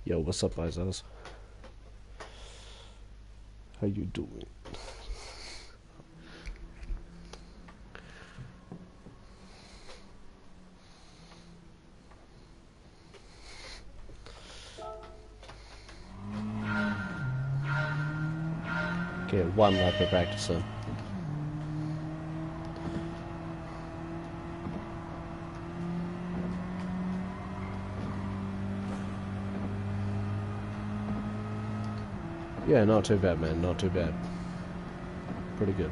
Yo, what's up, Isaiah? How you doing? Get one lap of practice in. Yeah, not too bad, man. Not too bad. Pretty good.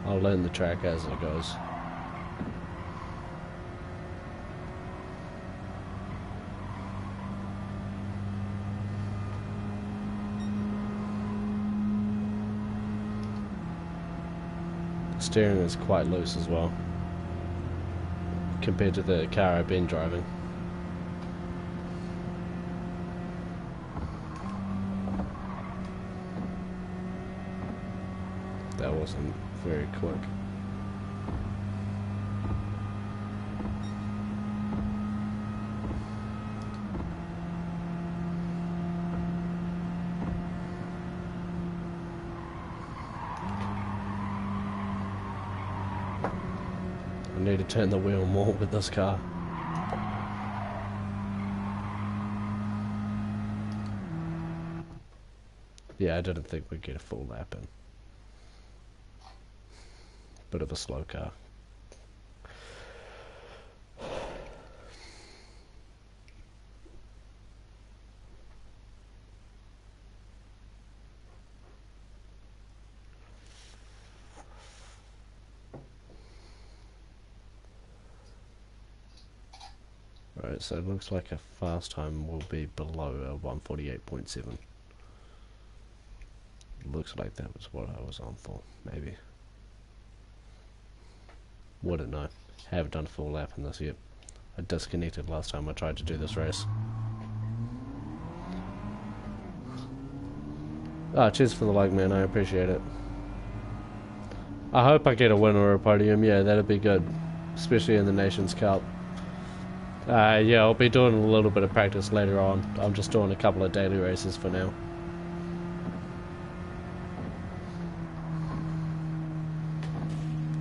I'll learn the track as it goes. The steering is quite loose as well, compared to the car I've been driving. That wasn't very quick. I need to turn the wheel more with this car. Yeah, I didn't think we'd get a full lap in. Bit of a slow car. Right, so it looks like a fast time will be below a 148.7. Looks like that was what I was on for, maybe. Wouldn't know. Haven't done a full lap in this yet. I disconnected last time I tried to do this race. Cheers for the like, man. I appreciate it. I hope I get a win or a podium. Yeah, that'd be good. Especially in the Nations Cup. Yeah, I'll be doing a little bit of practice later on. I'm just doing a couple of daily races for now.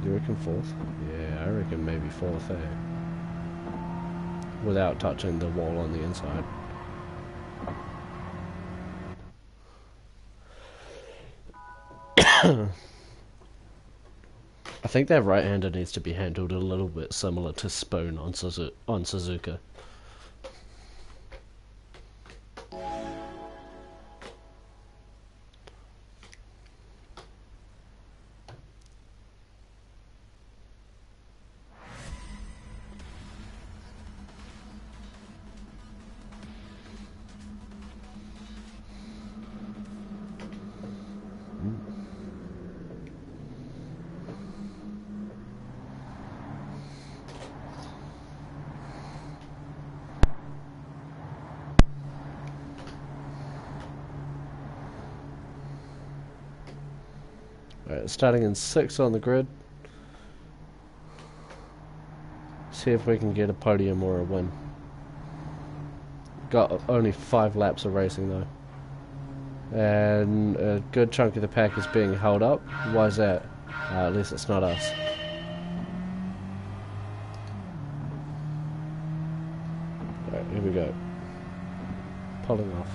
You reckon fourth? Yeah, I reckon maybe fourth, eh? Without touching the wall on the inside. I think that right-hander needs to be handled a little bit similar to Spoon on Suzuka. Alright, starting in 6th on the grid. See if we can get a podium or a win. Got only 5 laps of racing though. And a good chunk of the pack is being held up. Why is that? At least it's not us. Alright, here we go. Pulling off.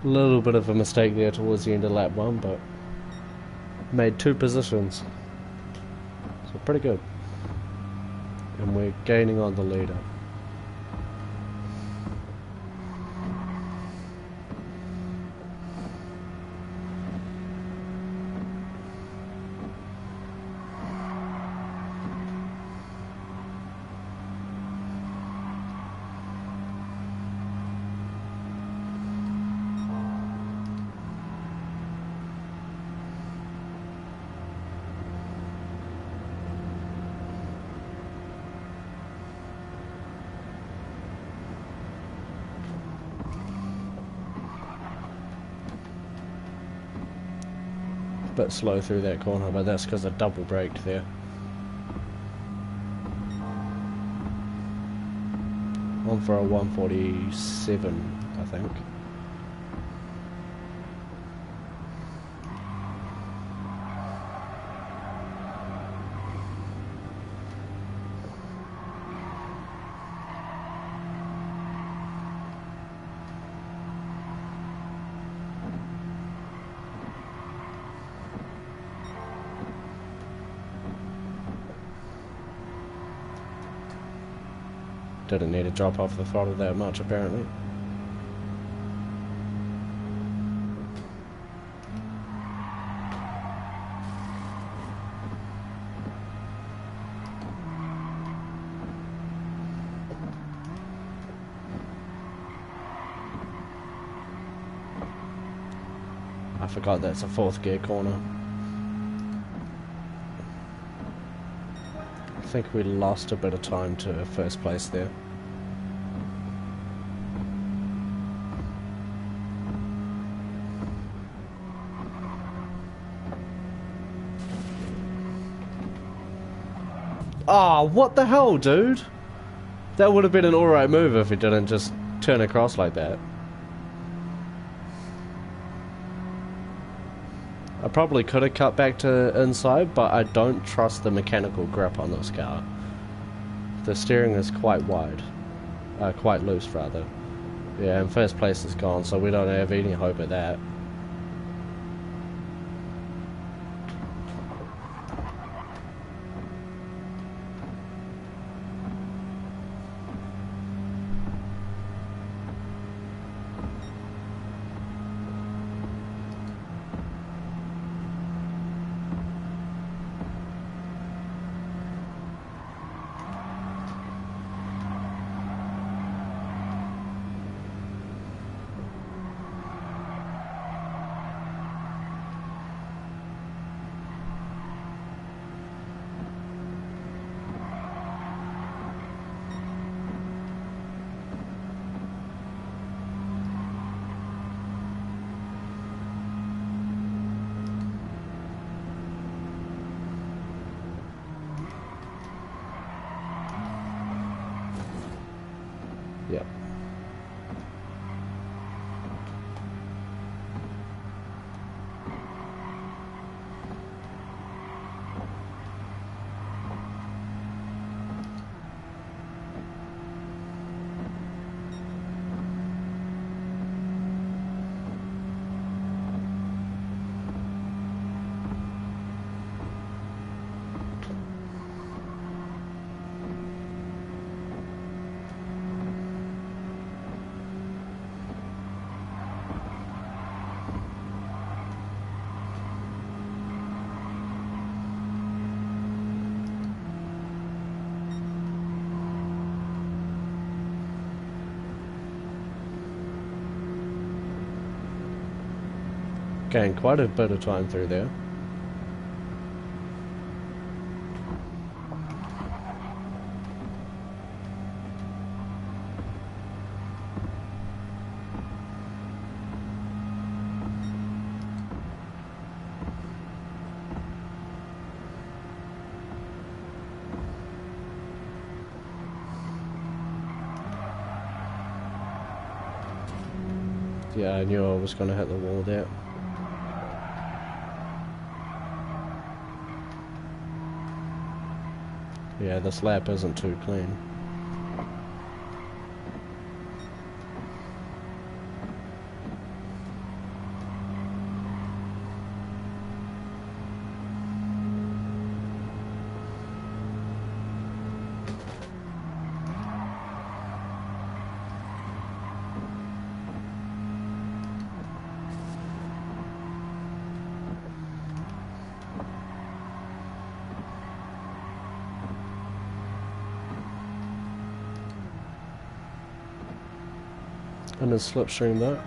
Little bit of a mistake there towards the end of lap 1, but made 2 positions. So pretty good. And we're gaining on the leader. Bit slow through that corner, but that's because I double braked there. On for a 147, I think. Didn't need to drop off the throttle that much, apparently. I forgot that's a 4th gear corner. I think we lost a bit of time to 1st place there. Oh, what the hell, dude? That would have been an alright move if he didn't just turn across like that. I probably could have cut back to inside, but I don't trust the mechanical grip on this car. The steering is quite wide. Quite loose, rather. Yeah, and 1st place is gone, so we don't have any hope at that. Yep. Gained quite a bit of time through there. Yeah, I knew I was going to hit the wall there. Yeah, this lap isn't too clean. And then slipstream that.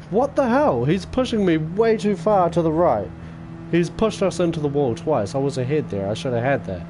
What the hell? He's pushing me way too far to the right. He's pushed us into the wall twice. I was ahead there. I should have had that.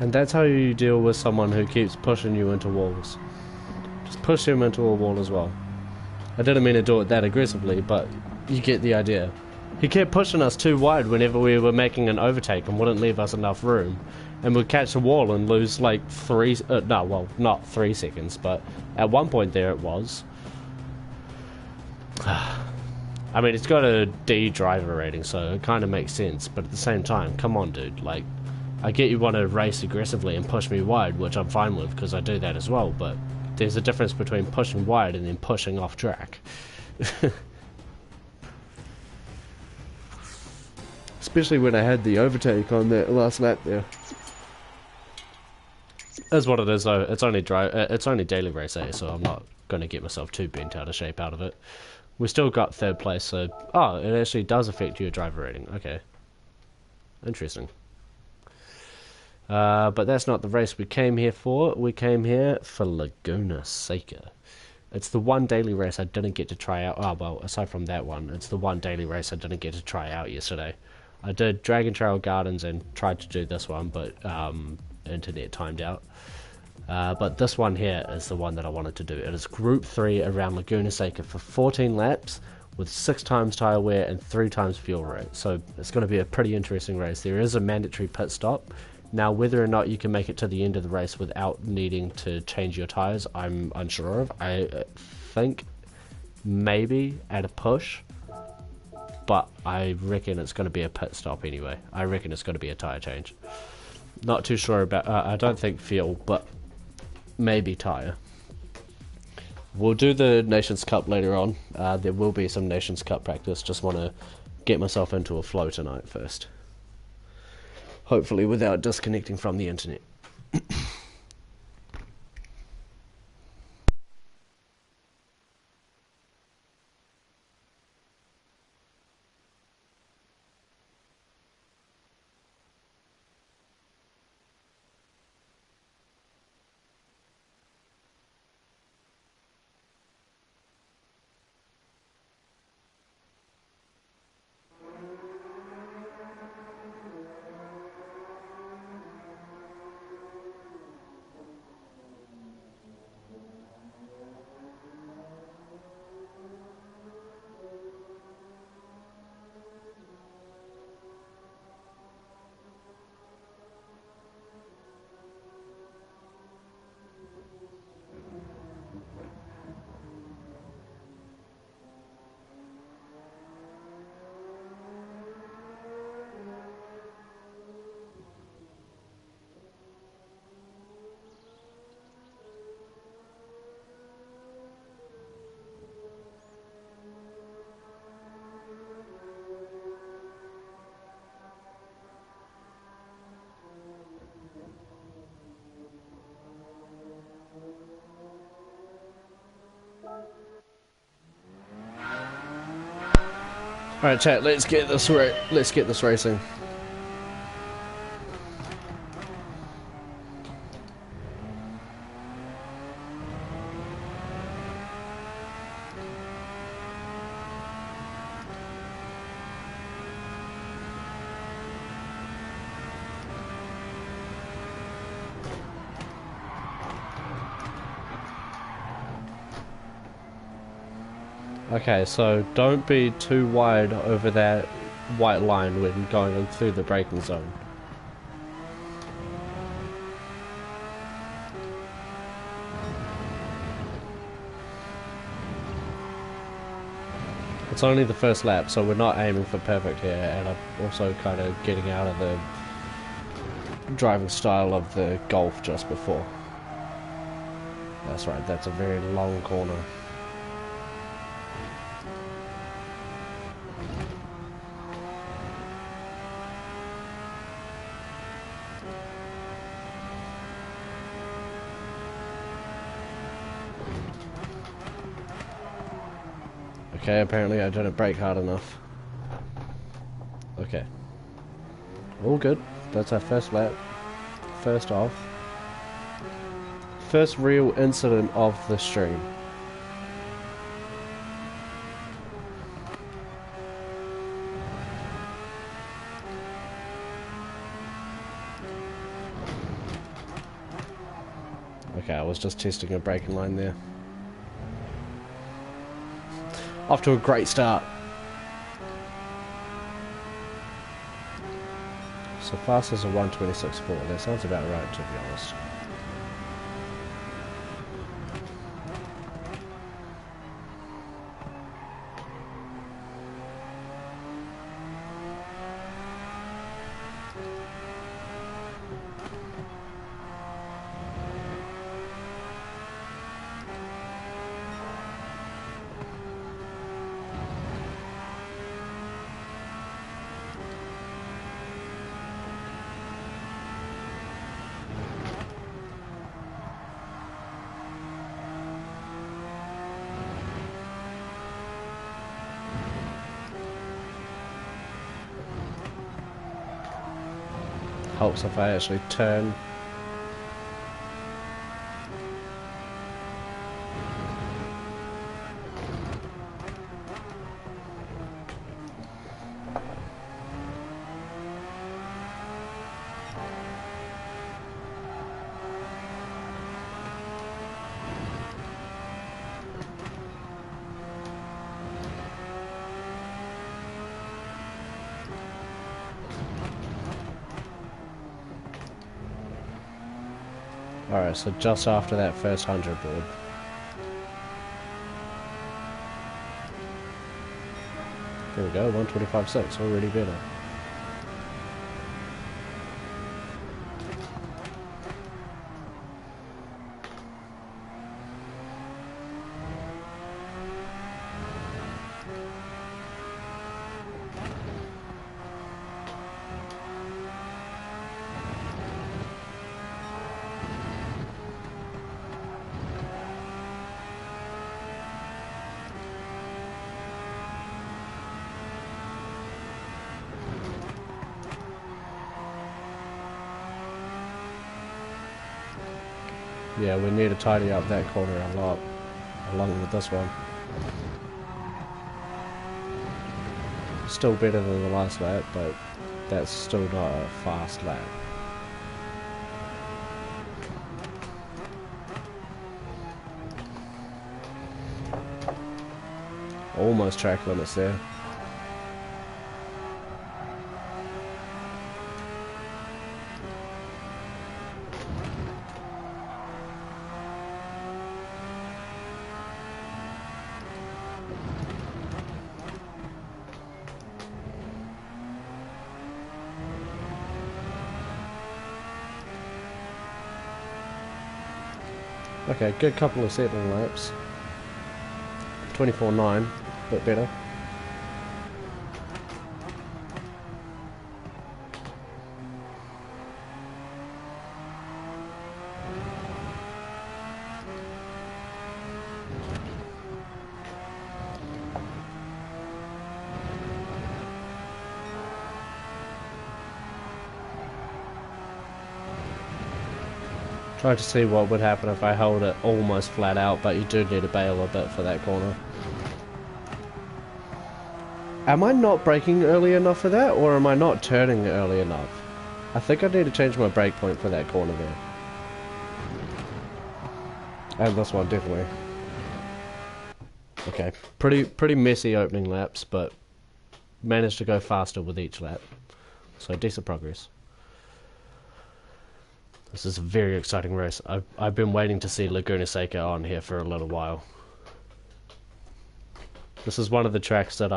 And that's how you deal with someone who keeps pushing you into walls. Just push him into a wall as well. I didn't mean to do it that aggressively, but you get the idea. He kept pushing us too wide whenever we were making an overtake and wouldn't leave us enough room. And we'd catch the wall and lose like not 3 seconds, but at one point there it was. I mean, it's got a D driver rating, so it kind of makes sense, but at the same time, come on dude, like, I get you want to race aggressively and push me wide, which I'm fine with because I do that as well, but there's a difference between pushing wide and then pushing off track. Especially when I had the overtake on that last lap there. That's what it is though, it's only daily race A, so I'm not going to get myself too bent out of shape out of it. We still got 3rd place, so... Oh, it actually does affect your driver rating, okay. Interesting. But that's not the race we came here for. We came here for Laguna Seca. It's the one daily race I didn't get to try out. Oh, well, aside from that one, it's the one daily race I didn't get to try out yesterday. I did Dragon Trail Gardens and tried to do this one, but internet timed out. But this one here is the one that I wanted to do. It is Group 3 around Laguna Seca for 14 laps with 6 times tyre wear and 3 times fuel rate. So it's going to be a pretty interesting race. There is a mandatory pit stop. Now, whether or not you can make it to the end of the race without needing to change your tyres, I'm unsure of. I think maybe at a push, but I reckon it's going to be a pit stop anyway. I reckon it's going to be a tyre change. Not too sure about, I don't think fuel, but maybe tyre. We'll do the Nations Cup later on. There will be some Nations Cup practice. Just want to get myself into a flow tonight first. Hopefully without disconnecting from the internet. Alright chat, let's get this racing. Okay, so don't be too wide over that white line when going through the braking zone. It's only the first lap, so we're not aiming for perfect here, and I'm also kind of getting out of the driving style of the Golf just before. That's right, that's a very long corner. Okay, apparently I didn't brake hard enough. Okay. All good. That's our first lap. First off. First real incident of the stream. Okay, I was just testing a braking line there. Off to a great start. So fast as a 126.4. That sounds about right, to be honest. Helps if I actually turn. Alright, so just after that first 100 board. There we go, 125.6, already better. Yeah, we need to tidy up that corner a lot, along with this one. Still better than the last lap, but that's still not a fast lap. Almost track limits there. Okay, good couple of settling laps. 24.9, a bit better. Trying to see what would happen if I held it almost flat out, but you do need to bail a bit for that corner. Am I not braking early enough for that, or am I not turning early enough? I think I need to change my brake point for that corner there. And this one, definitely. Okay, pretty messy opening laps, but managed to go faster with each lap. So decent progress. This is a very exciting race. I've been waiting to see Laguna Seca on here for a little while. This is one of the tracks that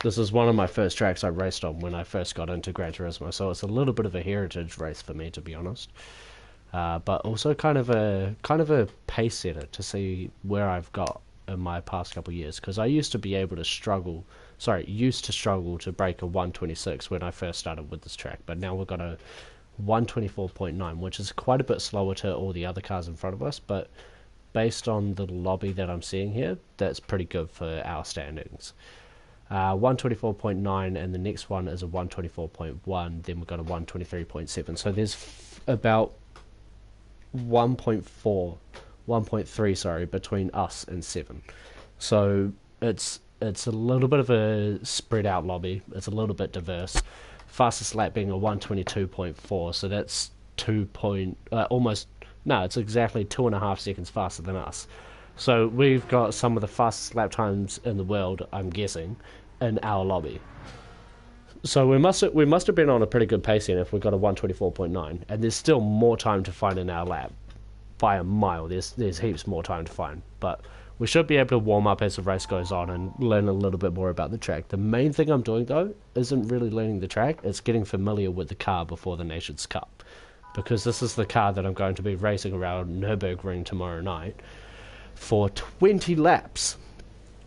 this is one of my first tracks I raced on when I first got into Gran Turismo, so it's a little bit of a heritage race for me, to be honest. But also kind of a pace setter to see where I've got in my past couple of years, because I used to struggle to break a 126 when I first started with this track, but now we've got a 124.9, which is quite a bit slower to all the other cars in front of us, but based on the lobby that I'm seeing here, that's pretty good for our standings. 124.9, and the next one is a 124.1, then we've got a 123.7, so there's about 1.3 between us and 7. So it's a little bit of a spread out lobby. It's a little bit diverse. Fastest lap being a 122.4, so that's it's exactly 2.5 seconds faster than us. So we've got some of the fastest lap times in the world, I'm guessing, in our lobby. So we must have been on a pretty good pace then if we've got a 124.9, and there's still more time to find in our lap by a mile. There's heaps more time to find, but we should be able to warm up as the race goes on and learn a little bit more about the track. The main thing I'm doing though isn't really learning the track, it's getting familiar with the car before the Nations Cup, because this is the car that I'm going to be racing around Nürburgring tomorrow night for 20 laps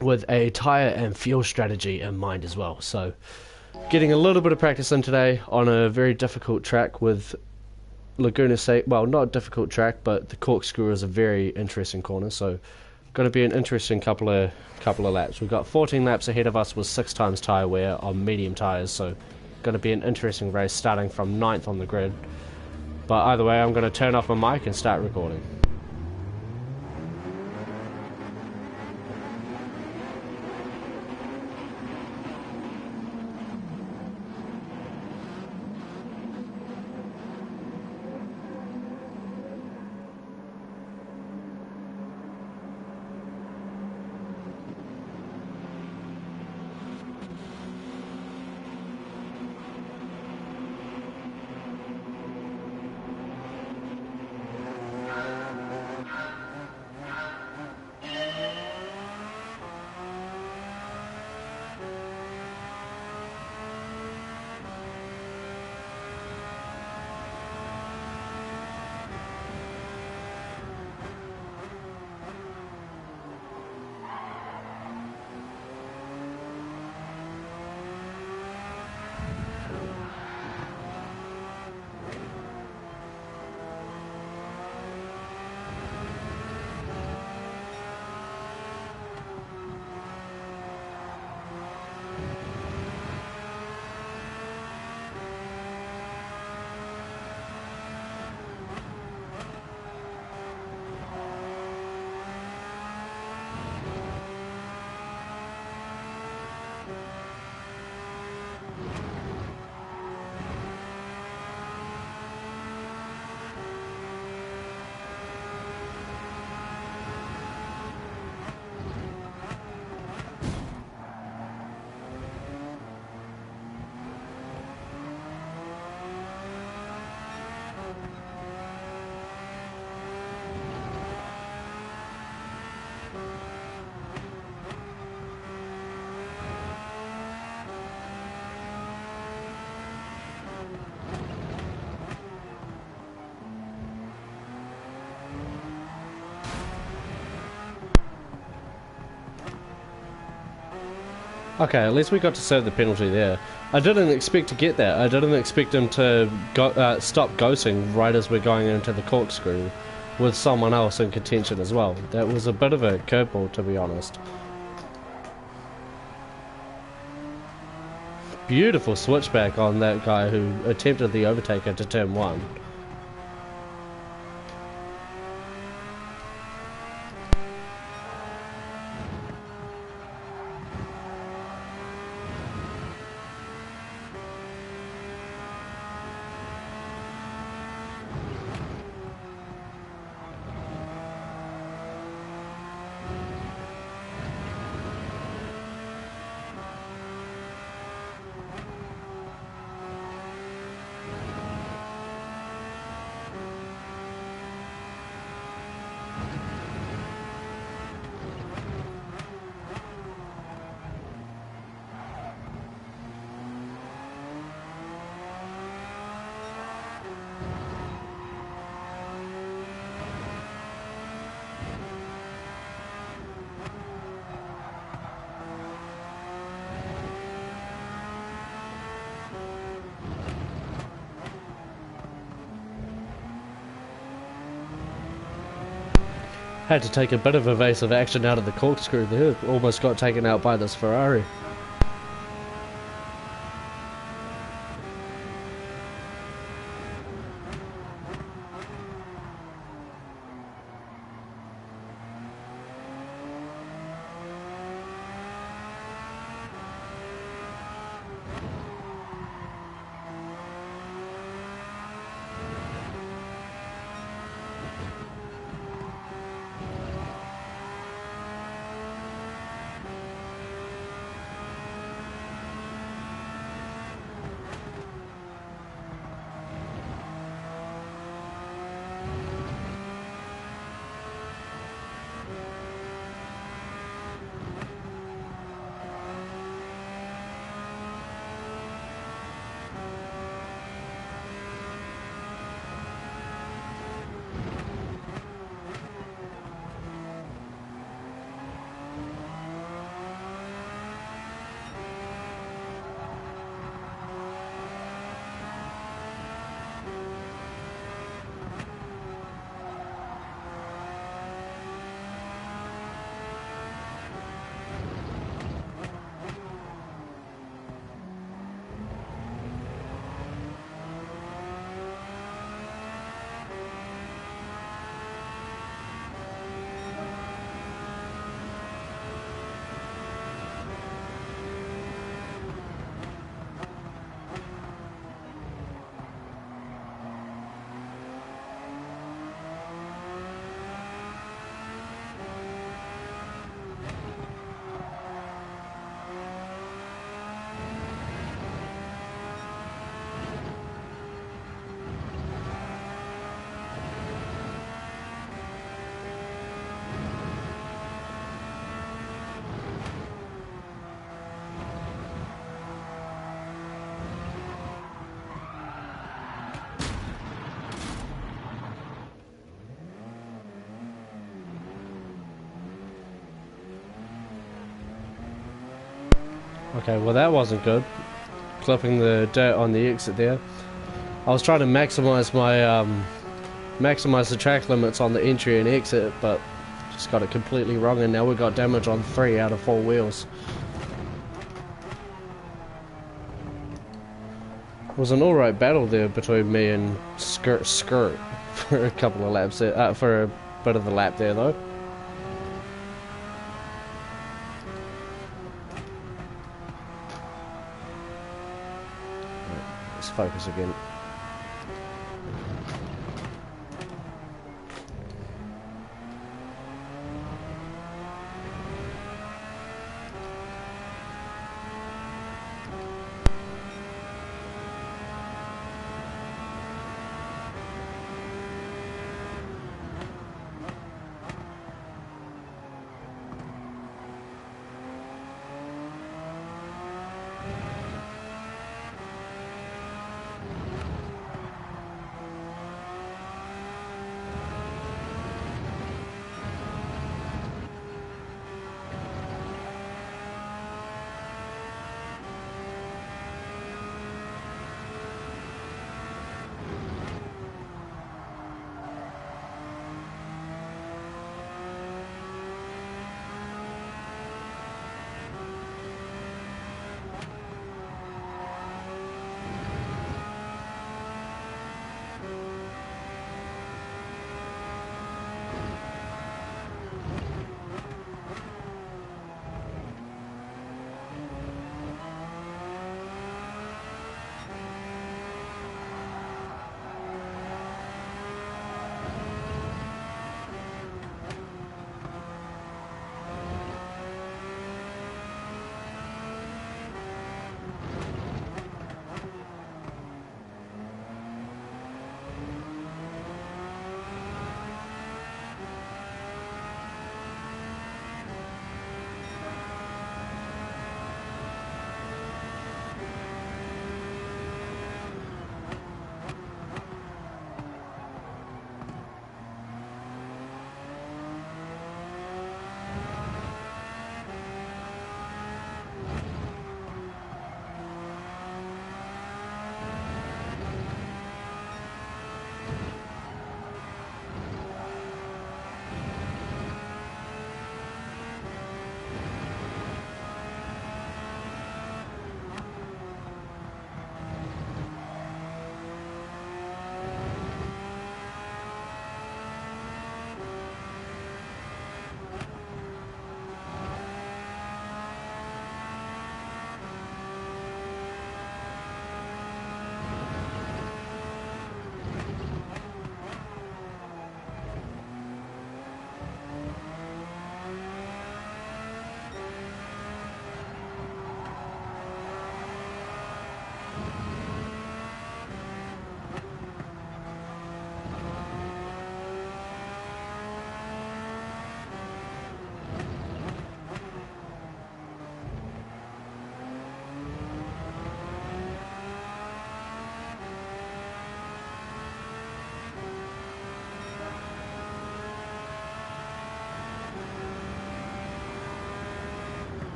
with a tyre and fuel strategy in mind as well. So getting a little bit of practice in today on a very difficult track with Laguna Seca. Well, not a difficult track, but the corkscrew is a very interesting corner, so going to be an interesting couple of laps. We've got 14 laps ahead of us with 6 times tyre wear on medium tyres, so going to be an interesting race starting from 9th on the grid. But either way, I'm going to turn off my mic and start recording. Okay, at least we got to serve the penalty there. I didn't expect to get that. I didn't expect him to stop ghosting right as we're going into the corkscrew with someone else in contention as well. That was a bit of a curveball, to be honest. Beautiful switchback on that guy who attempted the overtake into turn 1. Had to take a bit of evasive action out of the corkscrew there. Almost got taken out by this Ferrari. Okay, well that wasn't good. Clipping the dirt on the exit there. I was trying to maximize my maximize the track limits on the entry and exit, but just got it completely wrong, and now we've got damage on 3 out of 4 wheels. It was an alright battle there between me and Skirt for a couple of laps there, for a bit of the lap there though. Let's focus again.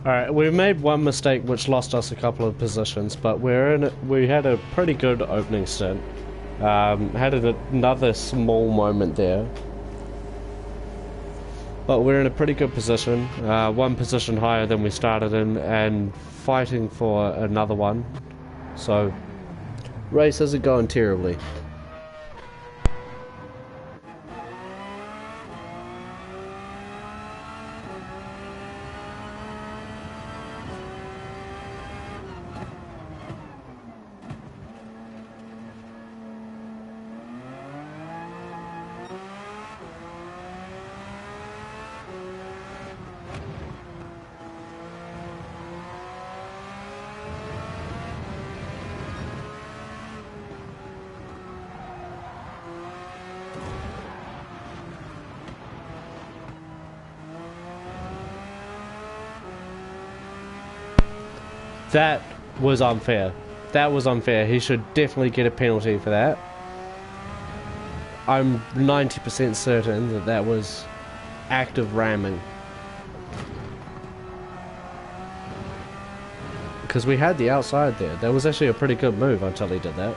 Alright, we made one mistake which lost us a couple of positions, but we had a pretty good opening stint. Had another small moment there. But we're in a pretty good position, one position higher than we started in, and fighting for another one. So, race isn't going terribly. That was unfair. That was unfair. He should definitely get a penalty for that. I'm 90% certain that that was active ramming. Because we had the outside there. That was actually a pretty good move until he did that.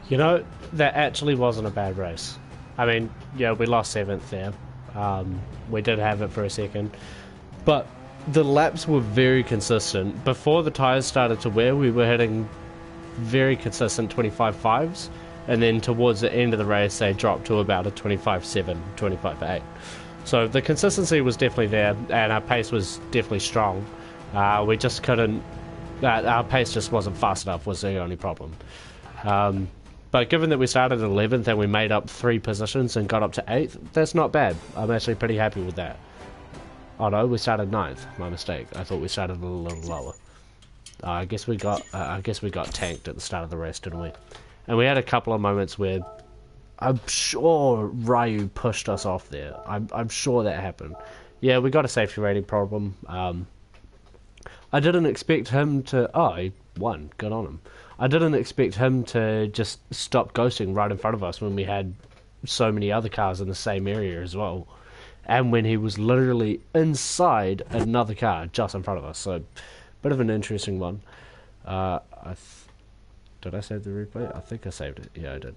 You know, that actually wasn't a bad race. I mean, yeah, we lost 7th there. We did have it for a second. But the laps were very consistent. Before the tyres started to wear, we were hitting very consistent 25.5s. And then towards the end of the race, they dropped to about a 25.7, 25.8. So the consistency was definitely there, and our pace was definitely strong. We just couldn't... our pace just wasn't fast enough was the only problem. But given that we started 11th and we made up 3 positions and got up to 8th, that's not bad. I'm actually pretty happy with that. Oh no, we started 9th. My mistake. I thought we started a little lower. I guess we got tanked at the start of the race, didn't we? And we had a couple of moments where I'm sure Ryu pushed us off there. I'm sure that happened. Yeah, we got a safety rating problem. I didn't expect him to... Oh, he won. Good on him. I didn't expect him to just stop ghosting right in front of us when we had so many other cars in the same area as well. And when he was literally inside another car just in front of us. So, bit of an interesting one. Did I save the replay? I think I saved it. Yeah, I did.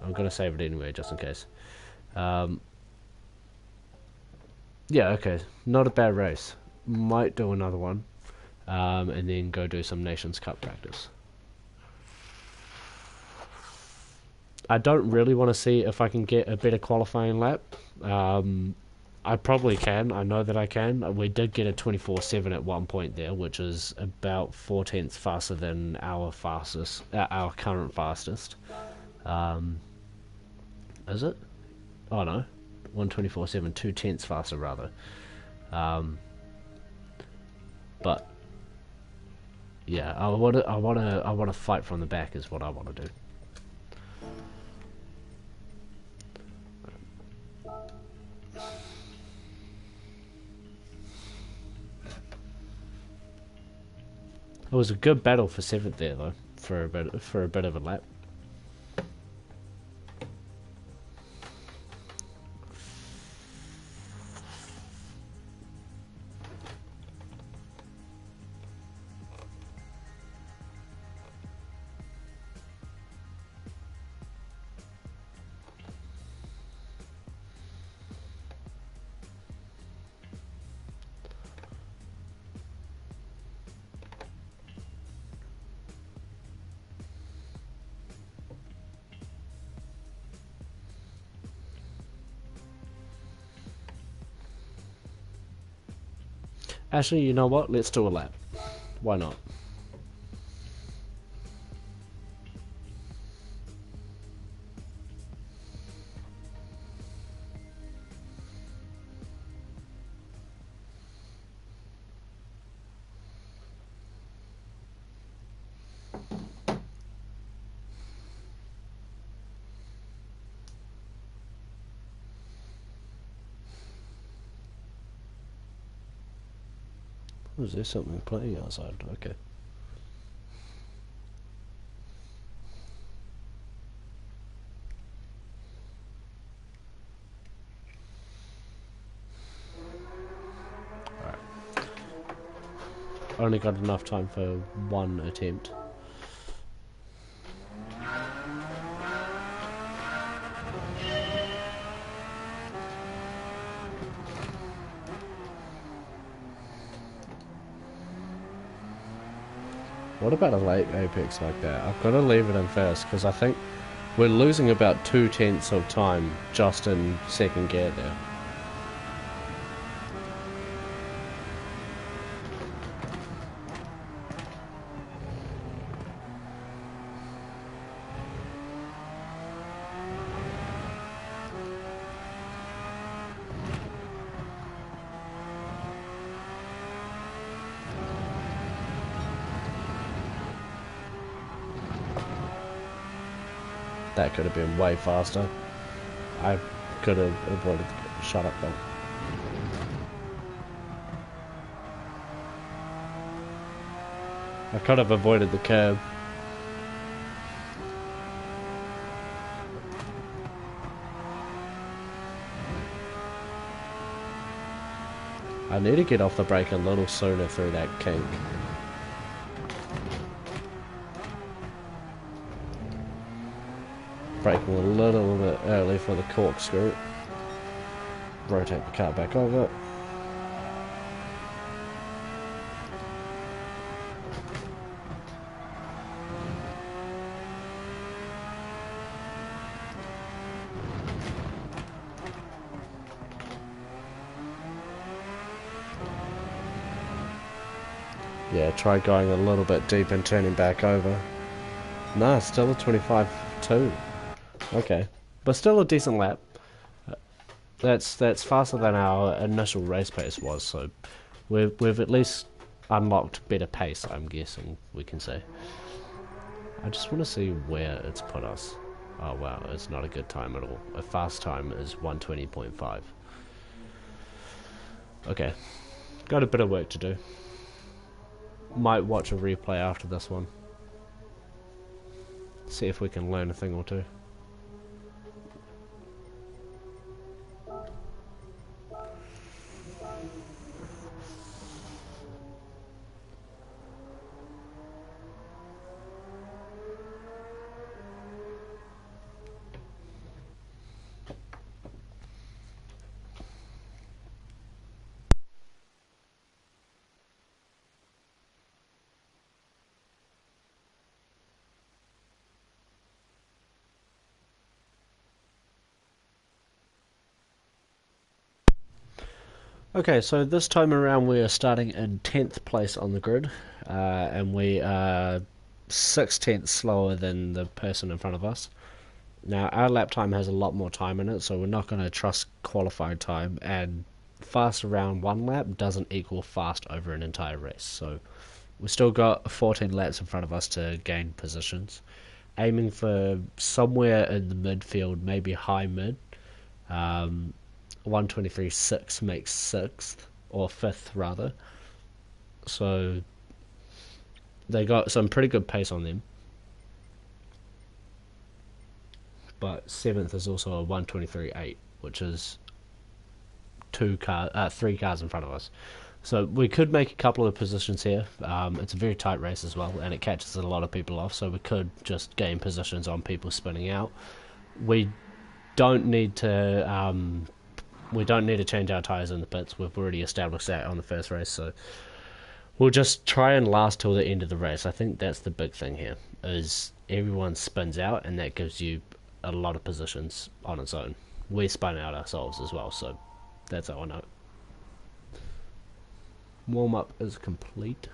I'm going to save it anyway, just in case. Yeah, okay. Not a bad race. Might do another one. And then go do some Nations Cup practice. I don't really want to see if I can get a better qualifying lap. I probably can. I know that I can. We did get a 24.7 at one point there, which is about 4/10 faster than our fastest, our current fastest. Is it? Oh no, 1:24.7, 2/10 faster rather. But yeah, I want to fight from the back is what I want to do. It was a good battle for 7th there though, for a bit of a lap. Actually, you know what? Let's do a lap. Why not? Oh, is there something playing outside? Okay. Alright. Only got enough time for one attempt. What about a late apex like that? I've got to leave it in first because I think we're losing about 2/10 of time just in second gear there. That could have been way faster. I could have avoided the... Shut up, though. I could have avoided the curb. I need to get off the brake a little sooner through that kink. Braking a little bit early for the corkscrew. Rotate the car back over. Yeah, try going a little bit deep and turning back over. Nah, still a 25.2. Okay, but still a decent lap. That's faster than our initial race pace was, so we've at least unlocked better pace, I'm guessing we can say. I just want to see where it's put us. Oh wow, it's not a good time at all. A fast time is 120.5. Okay, got a bit of work to do. Might watch a replay after this one. See if we can learn a thing or two. Okay, so this time around we are starting in 10th place on the grid, and we are 6/10 slower than the person in front of us. Now, our lap time has a lot more time in it, so we're not going to trust qualified time, and fast around one lap doesn't equal fast over an entire race, so we've still got 14 laps in front of us to gain positions. Aiming for somewhere in the midfield, maybe high mid. 123.6 makes 6th, or 5th rather. So they got some pretty good pace on them. But 7th is also a 123.8, which is 3 cars in front of us. So we could make a couple of positions here. It's a very tight race as well, and it catches a lot of people off, so we could just gain positions on people spinning out. We don't need to change our tyres in the pits. We've already established that on the first race, so we'll just try and last till the end of the race. I think that's the big thing here, is everyone spins out, and that gives you a lot of positions on its own. We spun out ourselves as well, so that's our note. Warm-up is complete.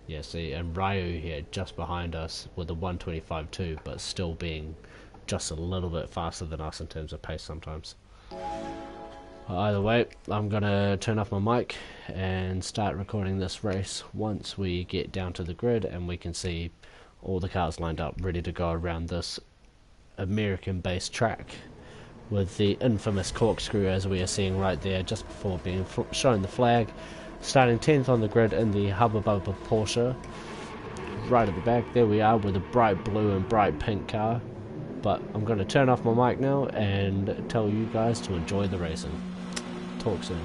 Yeah, see, and Ryu here just behind us with a 125.2, but still being just a little bit faster than us in terms of pace sometimes. Either way, I'm gonna turn off my mic and start recording this race once we get down to the grid and we can see all the cars lined up ready to go around this American-based track with the infamous corkscrew as we are seeing right there just before being shown the flag. Starting 10th on the grid in the Hubba Bubba Porsche. Right at the back, there we are with a bright blue and bright pink car. But I'm going to turn off my mic now and tell you guys to enjoy the racing. Talk soon.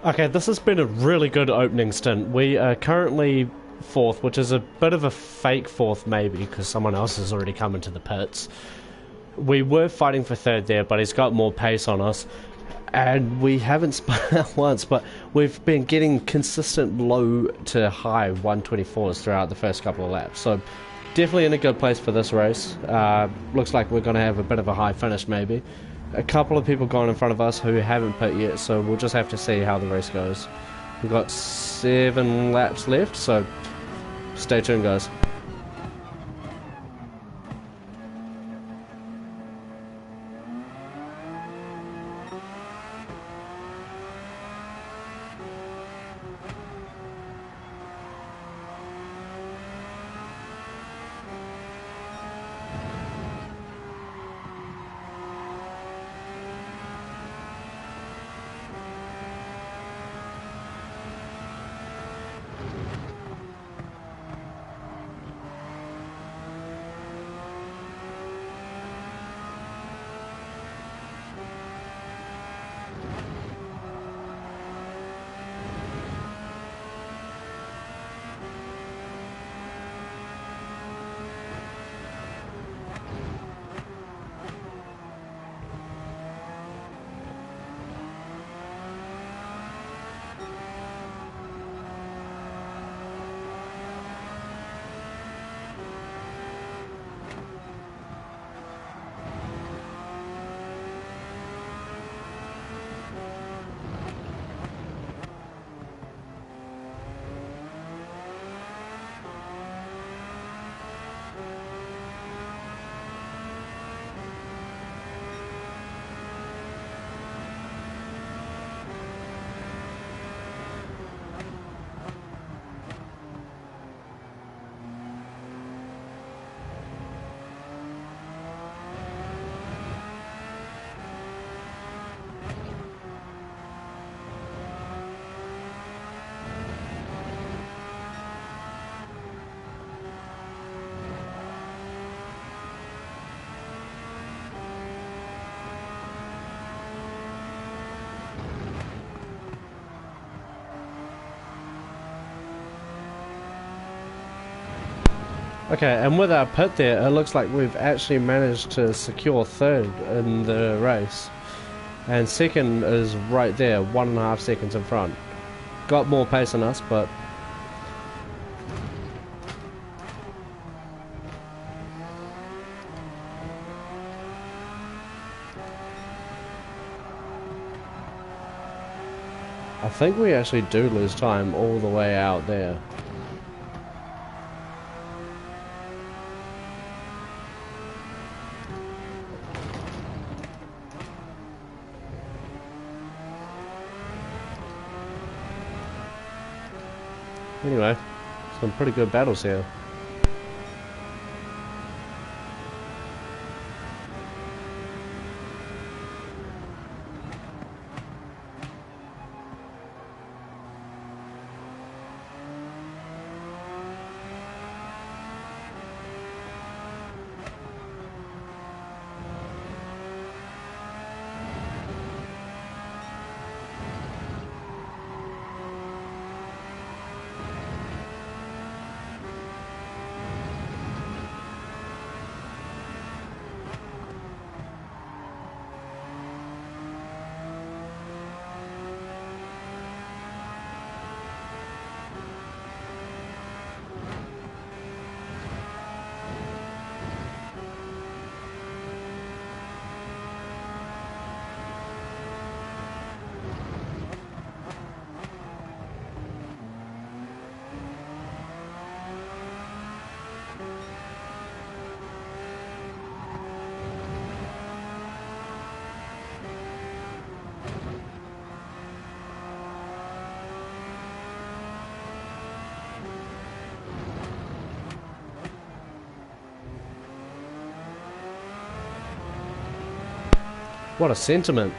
Okay, this has been a really good opening stint. We are currently fourth, which is a bit of a fake fourth maybe, because someone else has already come into the pits. We were fighting for third there, but he's got more pace on us. And we haven't spun out once, but we've been getting consistent low to high 124s throughout the first couple of laps. So definitely in a good place for this race. Looks like we're going to have a bit of a high finish maybe. A couple of people gone in front of us who haven't pit yet, so we'll just have to see how the race goes. We've got 7 laps left, so stay tuned, guys. Okay, and with our pit there, it looks like we've actually managed to secure third in the race. And second is right there, 1.5 seconds in front. Got more pace than us, but... I think we actually do lose time all the way out there. Anyway, some pretty good battles here. What a sentiment.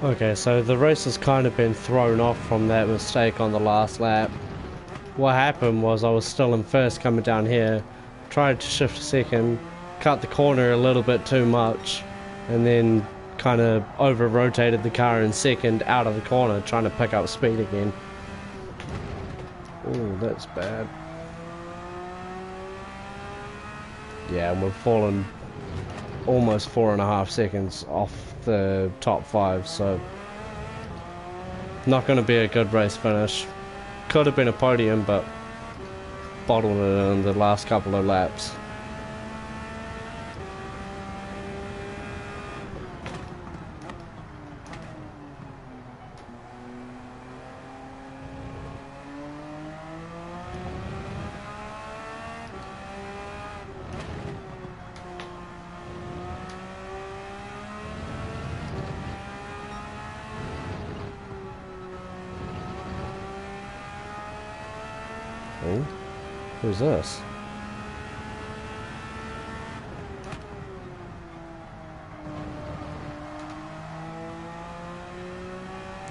Okay, so the race has kind of been thrown off from that mistake on the last lap. What happened was I was still in first coming down here, tried to shift to second, cut the corner a little bit too much, and then kind of over-rotated the car in second out of the corner, trying to pick up speed again. Oh, that's bad. Yeah, and we've fallen almost 4.5 seconds off the top 5, so not going to be a good race finish. Could have been a podium, but bottled it in the last couple of laps. Oh, who's this?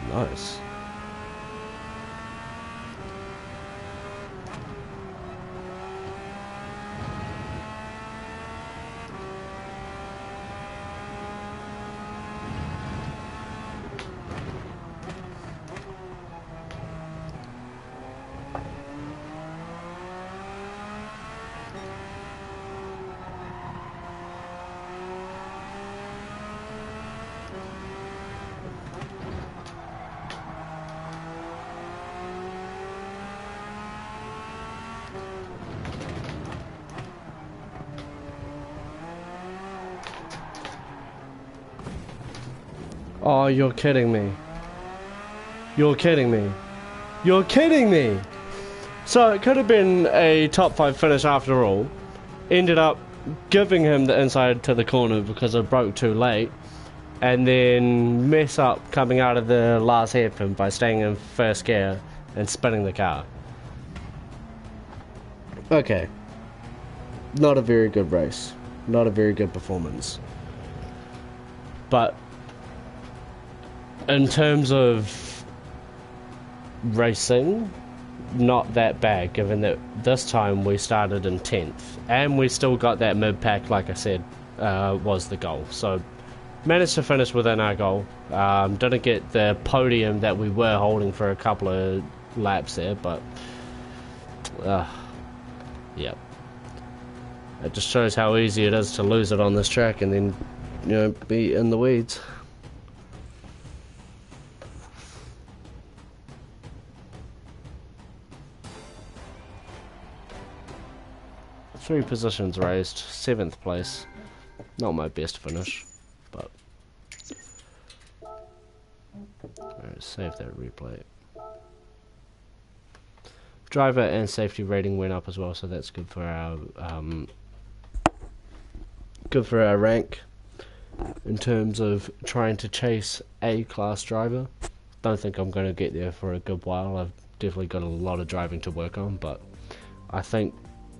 Nice. Oh, you're kidding me. You're kidding me. You're kidding me! So it could have been a top 5 finish after all. Ended up giving him the inside to the corner because I broke too late. And then mess up coming out of the last hairpin by staying in first gear and spinning the car. Okay. Not a very good race. Not a very good performance. But in terms of racing, not that bad, given that this time we started in 10th and we still got that mid-pack, like I said, was the goal. So managed to finish within our goal. Didn't get the podium that we were holding for a couple of laps there, but yeah, it just shows how easy it is to lose it on this track and then, you know, be in the weeds. Three positions raised, 7th place. Not my best finish, but alright, save that replay. Driver and safety rating went up as well, so that's good for our rank in terms of trying to chase a class driver. Don't think I'm going to get there for a good while. I've definitely got a lot of driving to work on, but I think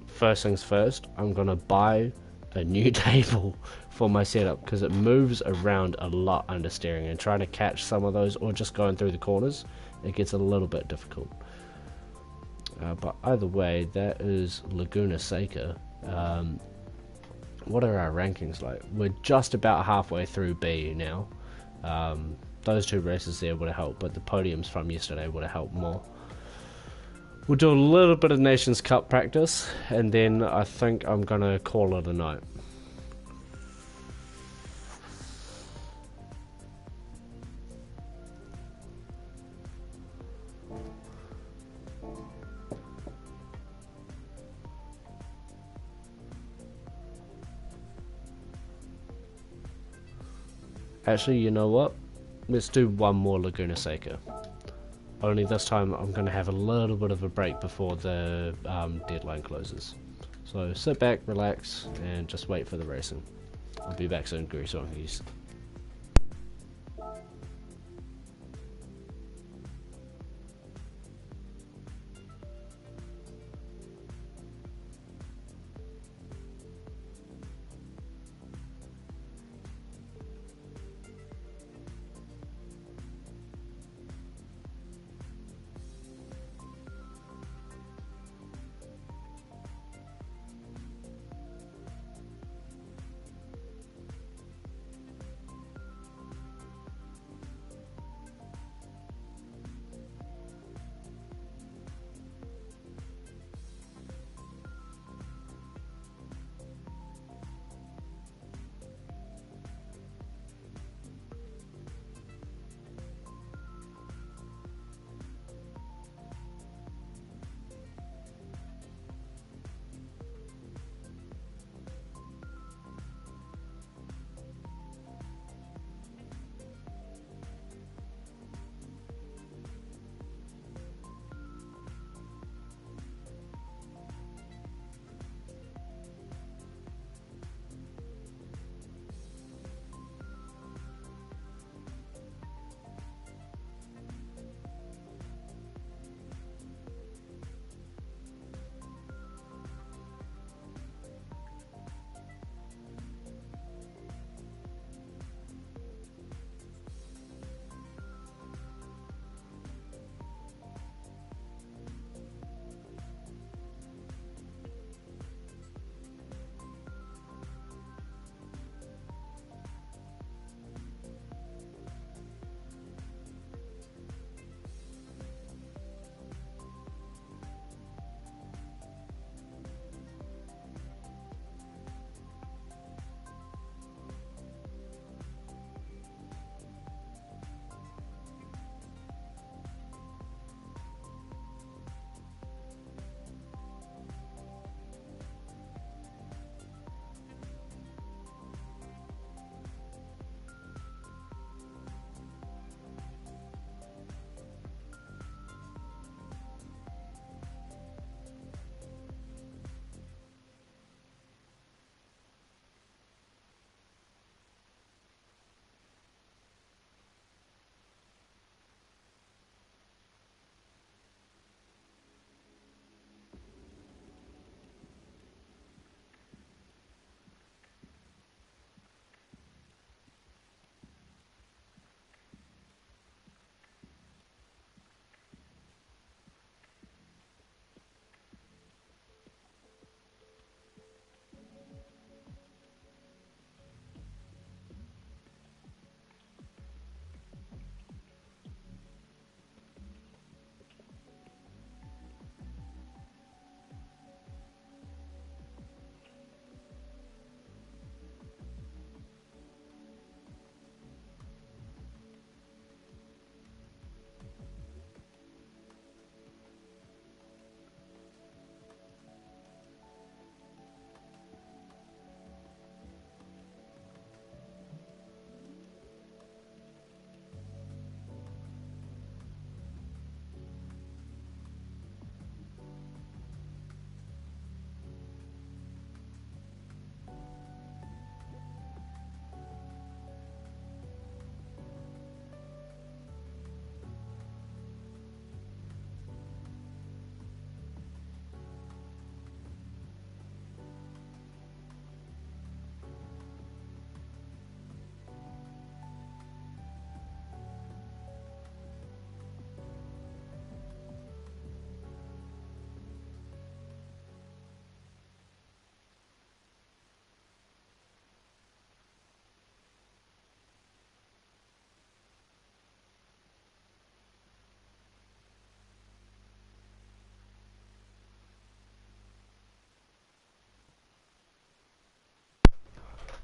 first things first, I'm going to buy a new table for my setup because it moves around a lot under steering, and trying to catch some of those or just going through the corners, it gets a little bit difficult. But either way, that is Laguna Seca. What are our rankings like? We're just about halfway through B now. Those 2 races there would have helped, but the podiums from yesterday would have helped more. We'll do a little bit of Nations Cup practice, and then I think I'm going to call it a night. Actually, you know what? Let's do one more Laguna Seca. Only this time I'm going to have a little bit of a break before the deadline closes. So sit back, relax, and just wait for the racing. I'll be back soon, Grease Sonkies.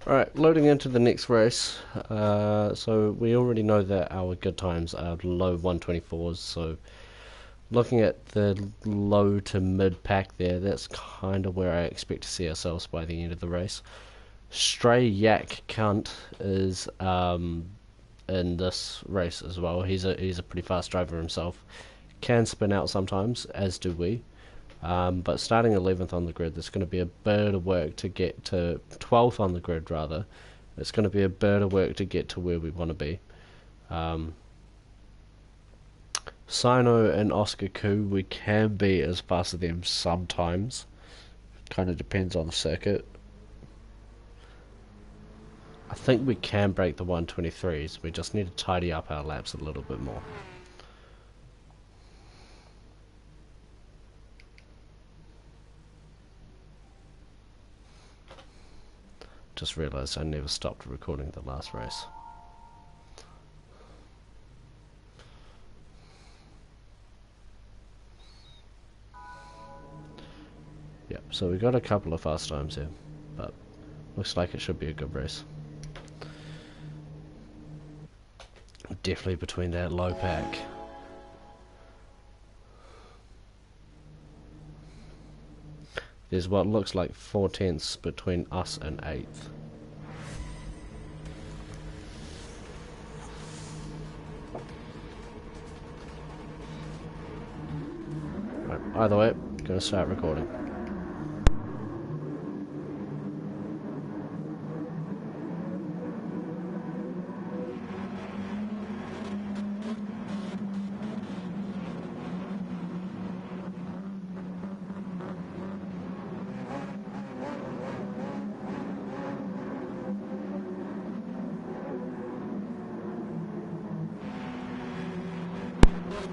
Alright, loading into the next race. So we already know that our good times are low 124s, so looking at the low to mid pack there, that's kind of where I expect to see ourselves by the end of the race. Stray Yak Cunt is in this race as well. He's a pretty fast driver himself. Can spin out sometimes, as do we. But starting 11th on the grid, there's going to be a bit of work to get to 12th on the grid, rather. It's going to be a bit of work to get to where we want to be. Sino and Oscar Koo, we can be as fast as them sometimes. Kind of depends on the circuit. I think we can break the 123s. We just need to tidy up our laps a little bit more. Just realised I never stopped recording the last race. Yep, so we got a couple of fast times here, but looks like it should be a good race. Definitely between that low pack. There's what looks like 4/10ths between us and 8th. Right, either way, gonna start recording.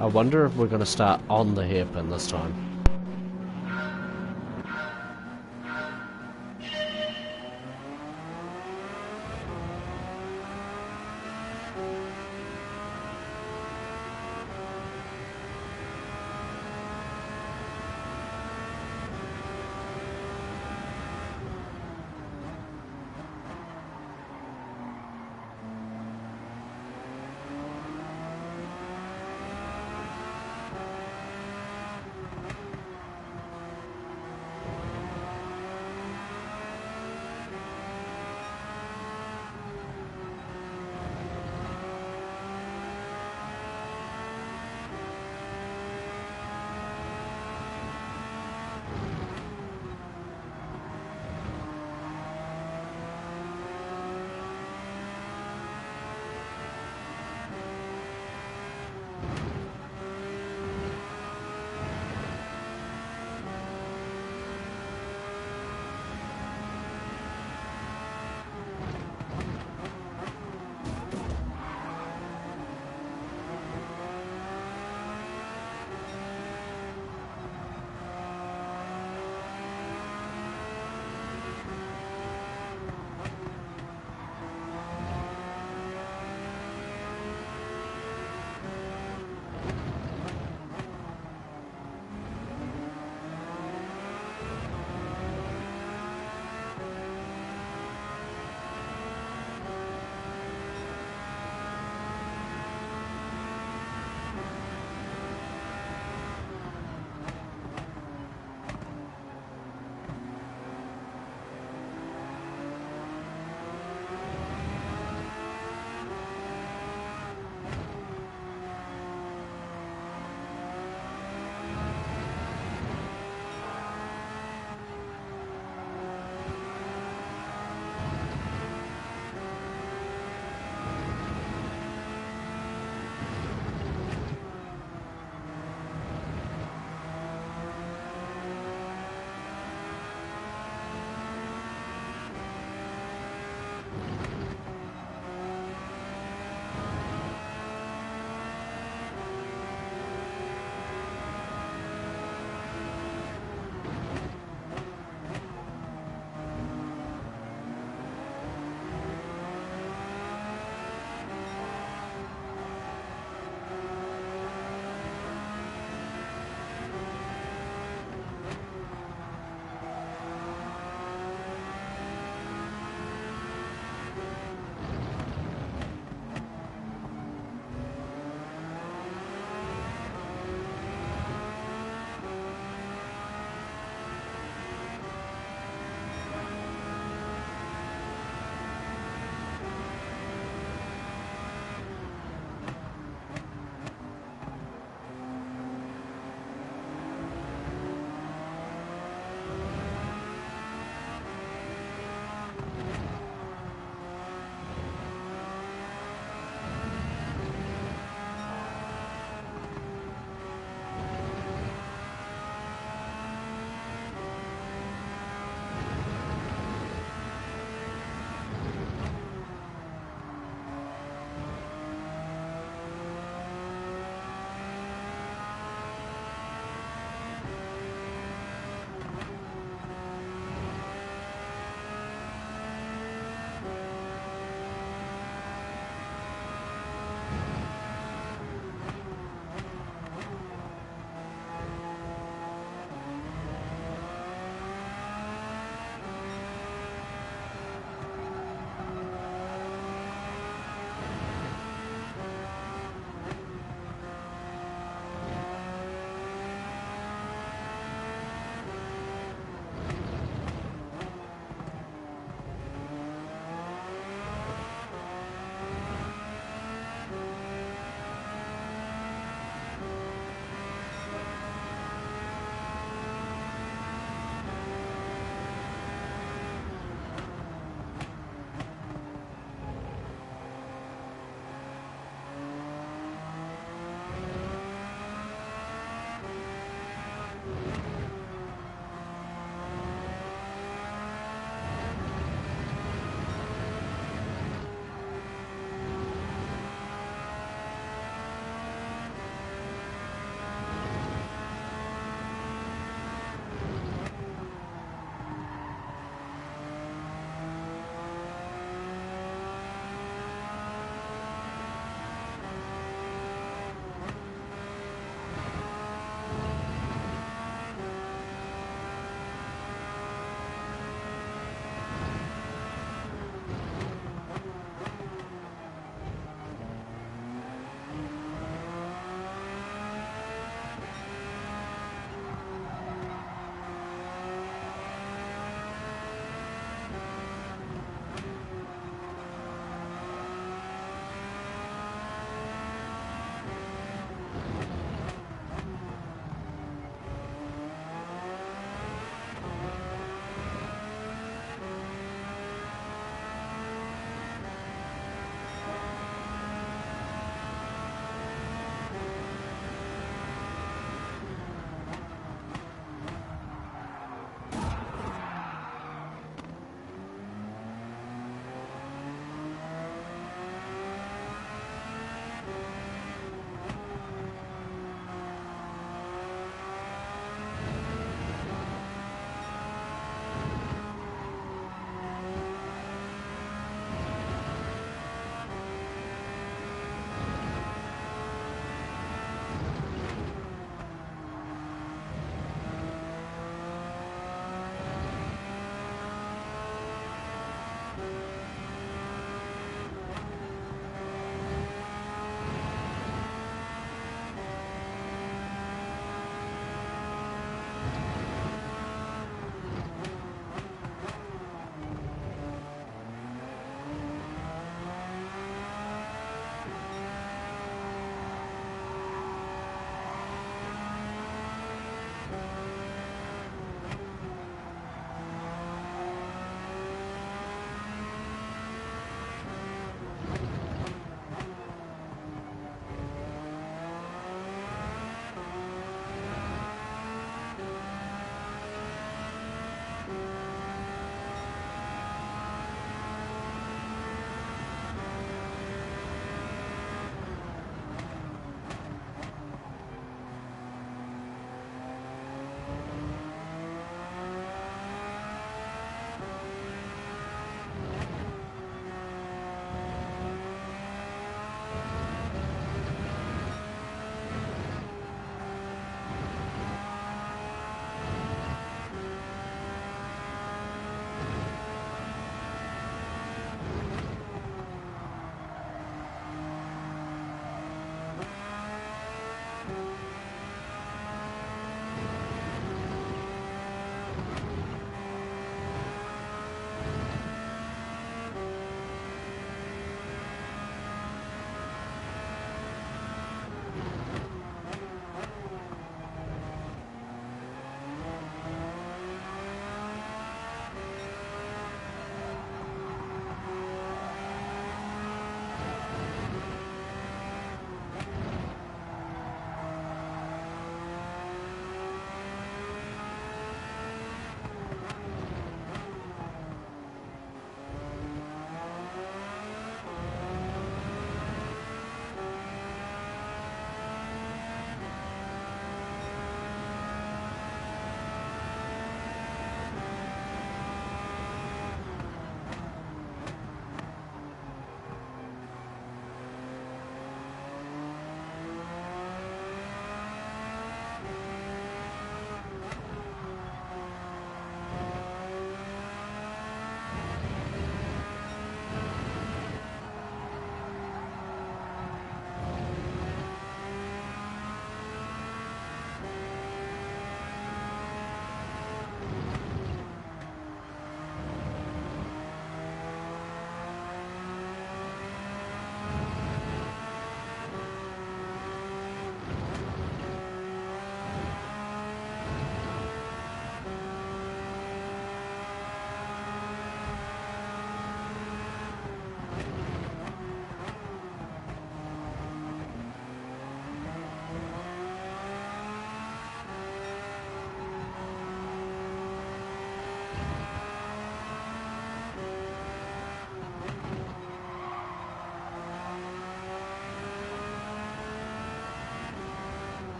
I wonder if we're going to start on the hairpin this time.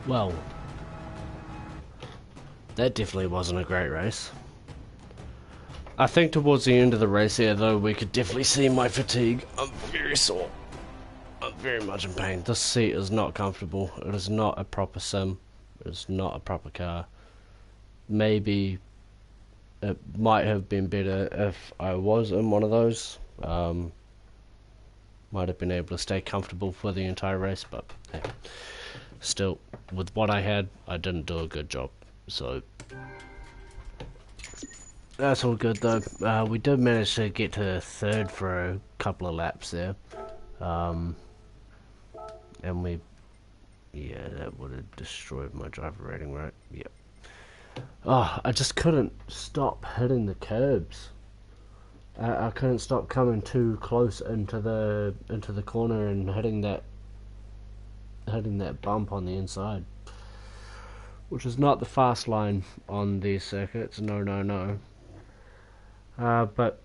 Well, that definitely wasn't a great race. I think towards the end of the race here, though, we could definitely see my fatigue. I'm very sore. I'm very much in pain. This seat is not comfortable. It is not a proper sim. It is not a proper car. Maybe it might have been better if I was in one of those. Might have been able to stay comfortable for the entire race, but hey, still, with what I had, I didn't do a good job. So that's all good though. We did manage to get to third for a couple of laps there. And yeah, that would have destroyed my driver rating, right? Yep. Oh, I just couldn't stop hitting the curbs. I couldn't stop coming too close into the corner and hitting that bump on the inside, which is not the fast line on these circuits. No. But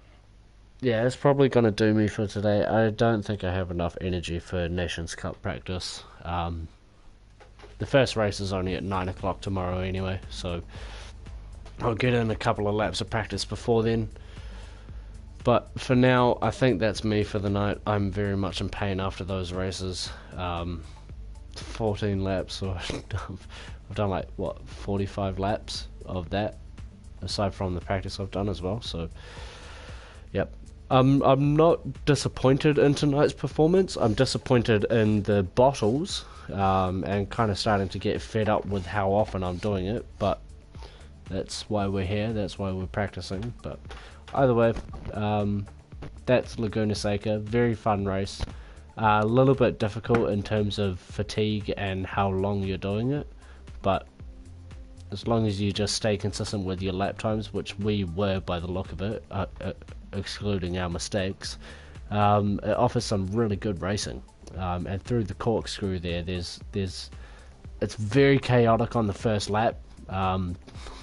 yeah, it's probably going to do me for today. I don't think I have enough energy for Nations Cup practice. The first race is only at 9 o'clock tomorrow anyway, so I'll get in a couple of laps of practice before then. But for now, I think that's me for the night. I'm very much in pain after those races. 14 laps, so I've done like, what, 45 laps of that, aside from the practice I've done as well, so yep. I'm not disappointed in tonight's performance. I'm disappointed in the bottles, and kind of starting to get fed up with how often I'm doing it, but that's why we're here, that's why we're practicing. But either way, that's Laguna Seca. Very fun race. A little bit difficult in terms of fatigue and how long you're doing it, but as long as you just stay consistent with your lap times, which we were by the look of it, excluding our mistakes, it offers some really good racing. And through the corkscrew there, it's very chaotic on the first lap.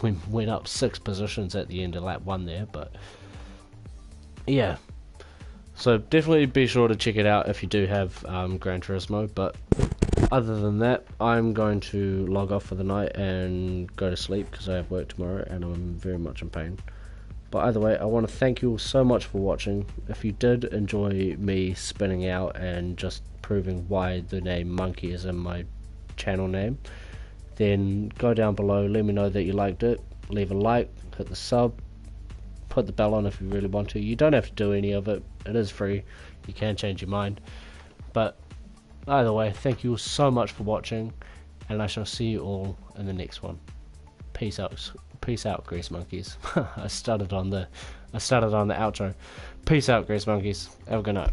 We went up 6 positions at the end of lap 1 there, but yeah. So definitely be sure to check it out if you do have Gran Turismo. But other than that, I'm going to log off for the night and go to sleep because I have work tomorrow and I'm very much in pain. But either way, I want to thank you all so much for watching. If you did enjoy me spinning out and just proving why the name Monkey is in my channel name, then go down below, let me know that you liked it, leave a like, hit the sub, put the bell on if you really want to. You don't have to do any of it, it is free, you can change your mind. But either way, thank you all so much for watching, and I shall see you all in the next one. Peace out, Grease Monkeys. I started on the outro. Peace out, Grease Monkeys. Have a good night.